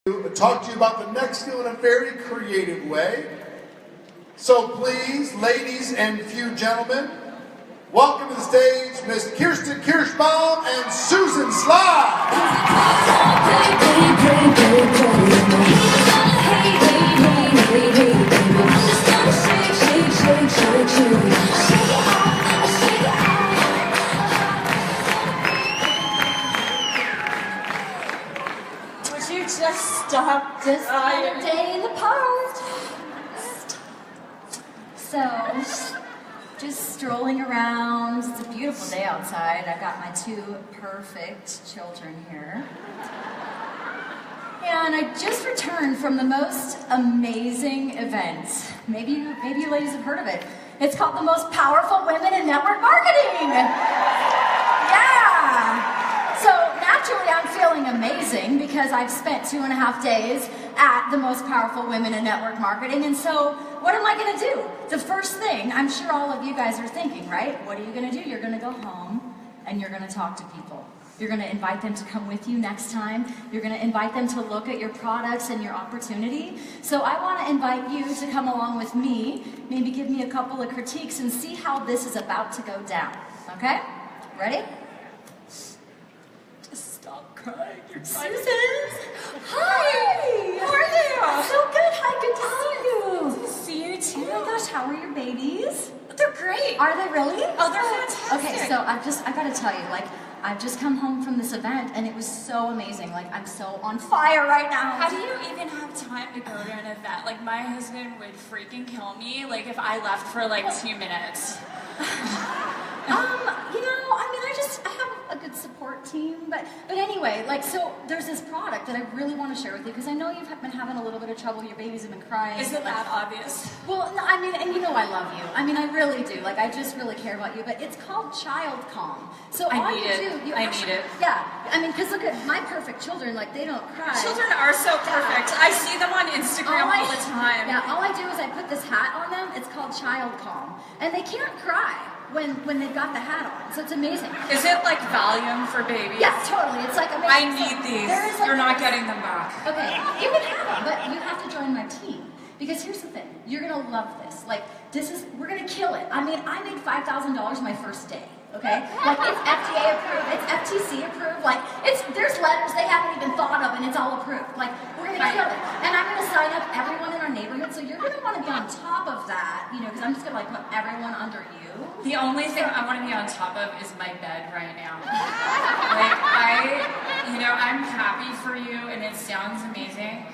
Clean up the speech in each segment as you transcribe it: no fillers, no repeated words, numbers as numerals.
Talk to you about the next skill in a very creative way. So please, ladies and few gentlemen, welcome to the stage Miss Kierston Kirschbaum and Susan Sly. Would you just stop this day in the park? So, just strolling around. It's a beautiful day outside. I've got my two perfect children here. And I just returned from the most amazing event. Maybe you ladies have heard of it. It's called the Most Powerful Women in Network Marketing. Yeah. So naturally I'm feeling amazing because I've spent 2.5 days at the Most Powerful Women in Network Marketing. And so what am I gonna do? The first thing, I'm sure all of you guys are thinking, right? What are you gonna do? You're gonna go home and you're gonna talk to people. You're gonna invite them to come with you next time. You're gonna invite them to look at your products and your opportunity. So I wanna invite you to come along with me, maybe give me a couple of critiques and see how this is about to go down, okay? Ready? Just stop crying, you're Susan! Hi! How are you? So good, hi, good to see you. See you too. Oh my gosh, how are your babies? They're great. Are they really? Oh, they're fantastic. Okay, so I gotta tell you, like, I've just come home from this event and it was so amazing. Like, I'm so on fire right now. How do you even have time to go to an event? Like, my husband would freaking kill me, like, if I left for, like, 2 minutes. You know, I mean, I have a good support team, but anyway, like, so there's this product that I really want to share with you because I know you've been having a little bit of trouble. Your babies have been crying. Is it that obvious? Well, no, I mean, and you know I love you. I mean, I really do. Like, I just really care about you, but it's called Child Calm. So I all need you it. do, you I actually, need it. Yeah, I mean, because look at my perfect children, like, they don't cry. Children are so perfect. I see them on Instagram all the time. Yeah, all I do is I put this hat on them. It's called Child Calm. And they can't cry when they've got the hat on. So it's amazing. Is it like Valium for babies? Yeah, totally. It's like amazing. I need these. Like, you're not getting them back. Okay, you can have them, but you have to join my team. Because here's the thing. You're going to love this. Like, we're going to kill it. I mean, I made $5,000 my first day. Okay? Like, it's FDA approved, it's FTC approved, like, there's letters they haven't even thought of and it's all approved. Like, we're gonna kill it. And I'm gonna sign up everyone in our neighborhood, so you're gonna wanna be on top of that, you know, because I'm just gonna, like, put everyone under you. The only thing I wanna be on top of is my bed right now. Like, I'm happy for you and it sounds amazing.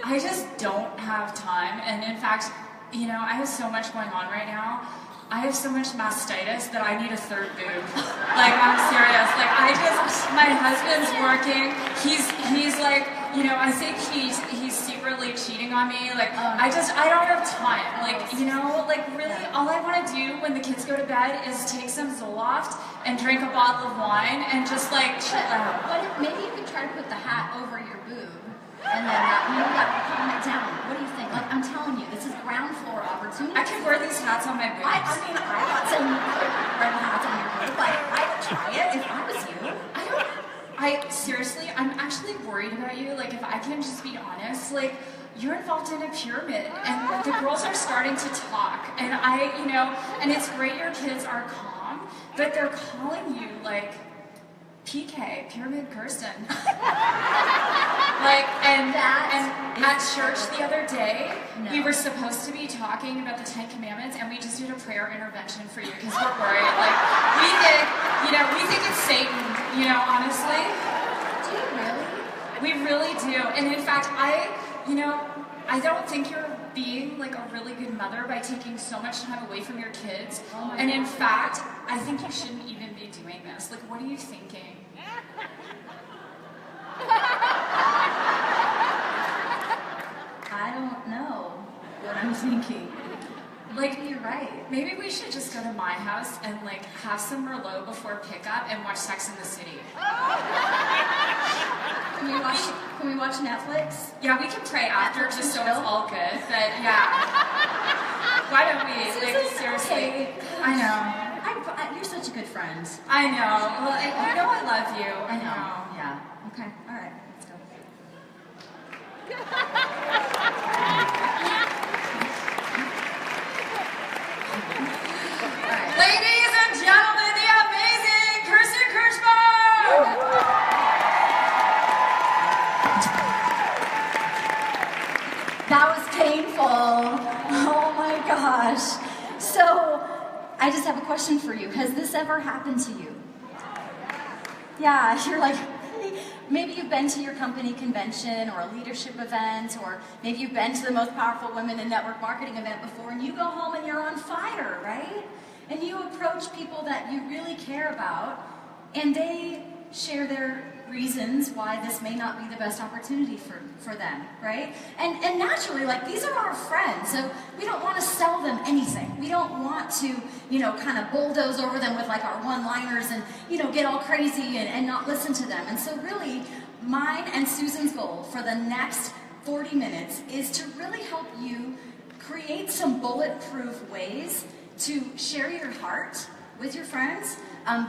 I just don't have time, and in fact, you know, I have so much going on right now. I have so much mastitis that I need a third boob. Like, I'm serious. Like, my husband's working. He's like, you know, I think he's secretly cheating on me. Like, I don't have time. Like, you know, like, really, all I want to do when the kids go to bed is take some Zoloft and drink a bottle of wine and just, like, chill out. Maybe you could try to put the hat over your boob and then, calm it down. What do you think? Like, I'm telling you, this is ground floor opportunity. I could wear these hats on my boobs. I mean, I got some red hats on your boob. Like, I would try it if I was you. Seriously, I'm actually worried about you. Like, if I can just be honest, like, you're involved in a pyramid, and the girls are starting to talk, and and it's great your kids are calm, but they're calling you, like, PK, Pyramid Kirsten. Like, and at church the other day, we were supposed to be talking about the 10 Commandments, and we just did a prayer intervention for you because we're worried. Like, we think it's Satan, you know, honestly. Do you really? We really do. And in fact, I don't think you're being, like, a really good mother by taking so much time away from your kids. And in fact, I think you shouldn't even be doing this. Like, what are you thinking? I don't know what I'm thinking. Like, you're right. Maybe we should just go to my house and, like, have some Merlot before pickup and watch Sex in the City. Can we watch Netflix? Yeah, we can pray after just so it's all good. But yeah, why don't we? Like, seriously, Okay. I know. You're such a good friend. I know. Well, I love you. I know. Yeah. Okay. All right. Let's go. Ladies and gentlemen, the amazing Kierston Kirschbaum! That was painful. Oh my gosh. So, I just have a question for you. Has this ever happened to you? Yeah, you're like, maybe you've been to your company convention or a leadership event, or maybe you've been to the most powerful women in network marketing event before, and you go home and you're on fire, right? And you approach people that you really care about, and they share their reasons why this may not be the best opportunity for them, right? And naturally, like, these are our friends, so we don't want to sell them anything. We don't want to, kind of bulldoze over them with like our one-liners and, get all crazy and not listen to them. And so really, mine and Susan's goal for the next 40 minutes is to really help you create some bulletproof ways to share your heart with your friends,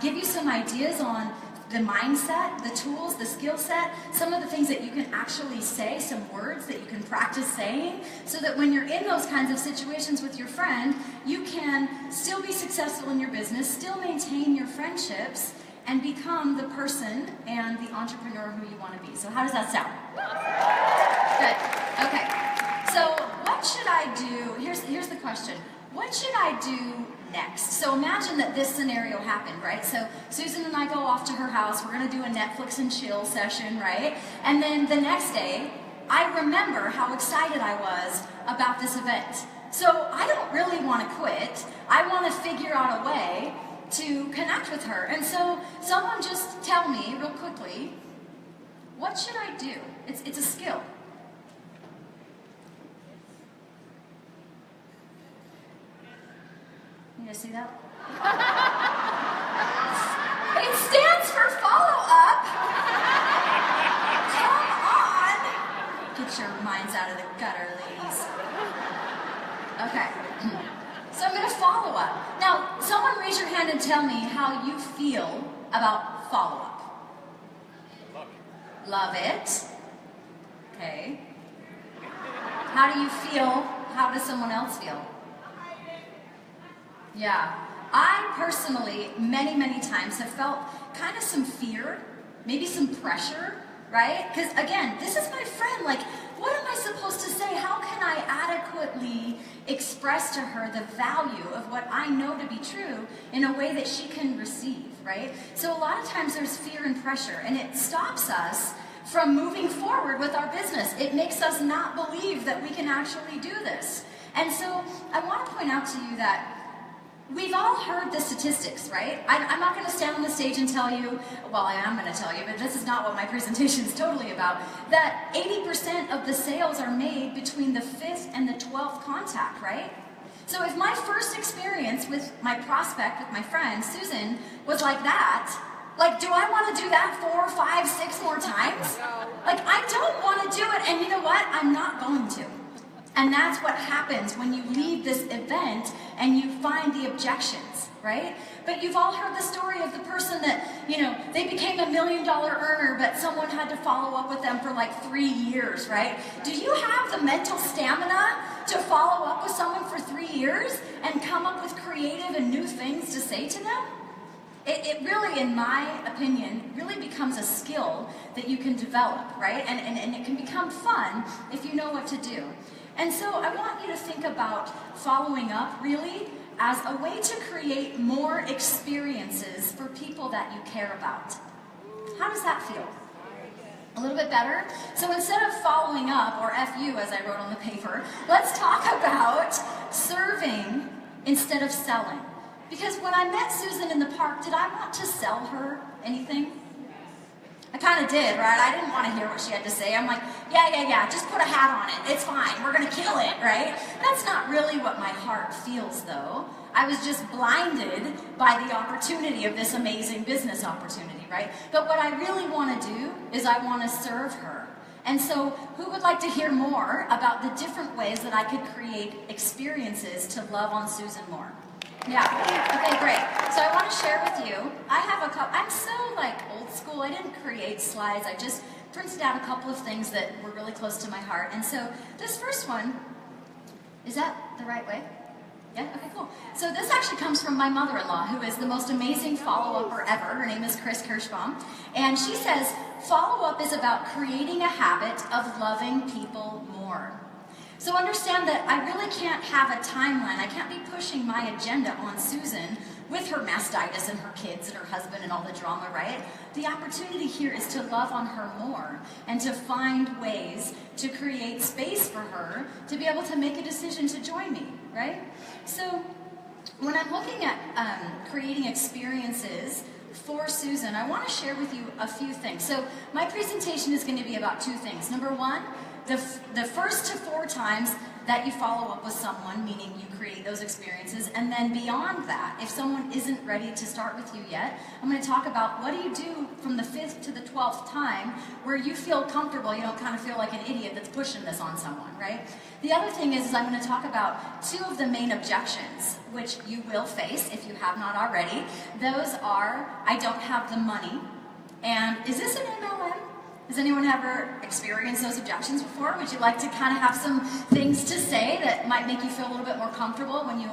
give you some ideas on the mindset, the tools, the skill set, some of the things that you can actually say, some words that you can practice saying, so that when you're in those kinds of situations with your friend, you can still be successful in your business, still maintain your friendships, and become the person and the entrepreneur who you want to be. So how does that sound? Good. Okay. So what should I do? Here's the question. What should I do next? So imagine that this scenario happened, right? So Susan and I go off to her house. We're going to do a Netflix and chill session, right? And then the next day, I remember how excited I was about this event. So I don't really want to quit. I want to figure out a way to connect with her. And so someone just tell me real quickly, what should I do? It's a skill. You guys see that? It stands for follow-up. Come on. Get your minds out of the gutter, ladies. Okay. So I'm going to follow up. Now, someone raise your hand and tell me how you feel about follow-up. Love it. Okay. How do you feel? How does someone else feel? Yeah, I personally, many times have felt kind of some fear, maybe some pressure, right? Because again, this is my friend, like, what am I supposed to say? How can I adequately express to her the value of what I know to be true in a way that she can receive, right? So a lot of times there's fear and pressure, and it stops us from moving forward with our business. It makes us not believe that we can actually do this. And so I want to point out to you that we've all heard the statistics, right? I'm not going to stand on the stage and tell you, well, I am going to tell you, but this is not what my presentation is totally about, that 80% of the sales are made between the 5th and the 12th contact, right? So if my first experience with my prospect, with my friend, Susan, was like that, like, do I want to do that 4, 5, 6 more times? Like, I don't want to do it, and you know what? I'm not going to. And that's what happens when you leave this event and you find the objections, right? But you've all heard the story of the person that, they became $1 million earner, but someone had to follow up with them for like 3 years, right? Do you have the mental stamina to follow up with someone for 3 years and come up with creative and new things to say to them? It really, in my opinion, really becomes a skill that you can develop, right? And it can become fun if you know what to do. And so I want you to think about following up really as a way to create more experiences for people that you care about. How does that feel? A little bit better? So instead of following up, or FU as I wrote on the paper, let's talk about serving instead of selling. Because when I met Susan in the park, did I want to sell her anything? I kind of did, right? I didn't want to hear what she had to say. I'm like, yeah, just put a hat on it. It's fine. We're going to kill it, right? That's not really what my heart feels, though. I was just blinded by the opportunity of this amazing business opportunity, right? But what I really want to do is I want to serve her. And so who would like to hear more about the different ways that I could create experiences to love on Susan more? Yeah. Okay, great. So I want to share with you, I have a couple, I'm so like old school, I didn't create slides, I just printed out a couple of things that were really close to my heart. And so this first one, is that the right way? Yeah, okay, cool. So this actually comes from my mother-in-law, who is the most amazing follow-upper ever. Her name is Kierston Kirschbaum. And she says, follow-up is about creating a habit of loving people more. So understand that I really can't have a timeline. I can't be pushing my agenda on Susan with her mastitis and her kids and her husband and all the drama, right? The opportunity here is to love on her more and to find ways to create space for her to be able to make a decision to join me, right? So when I'm looking at creating experiences for Susan, I want to share with you a few things. So my presentation is going to be about two things. Number one, the first to 4 times that you follow up with someone, meaning you create those experiences, and then beyond that, if someone isn't ready to start with you yet, I'm going to talk about what do you do from the 5th to the 12th time where you feel comfortable, you don't kind of feel like an idiot that's pushing this on someone, right? The other thing is I'm going to talk about 2 of the main objections, which you will face if you have not already. Those are, I don't have the money, and is this an MLM? Has anyone ever experienced those objections before? Would you like to kind of have some things to say that might make you feel a little bit more comfortable when you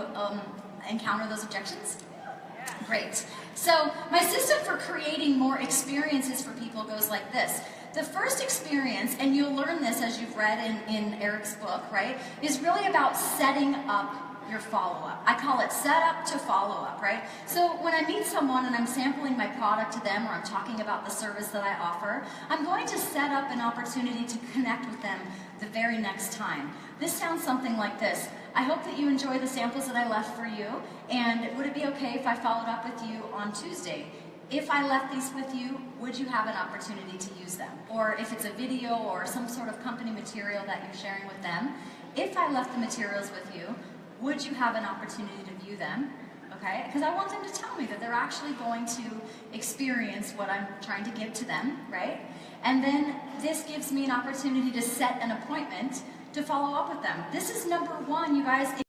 encounter those objections? Great. So my system for creating more experiences for people goes like this. The first experience, and you'll learn this as you've read in Eric's book, right, is really about setting up your follow-up. I call it set up to follow-up, right? So when I meet someone and I'm sampling my product to them or I'm talking about the service that I offer, I'm going to set up an opportunity to connect with them the very next time. This sounds something like this. I hope that you enjoy the samples that I left for you, and would it be okay if I followed up with you on Tuesday? If I left these with you, would you have an opportunity to use them? Or if it's a video or some sort of company material that you're sharing with them, if I left the materials with you, would you have an opportunity to view them? Okay, because I want them to tell me that they're actually going to experience what I'm trying to give to them, right? And then this gives me an opportunity to set an appointment to follow up with them. This is number 1, you guys.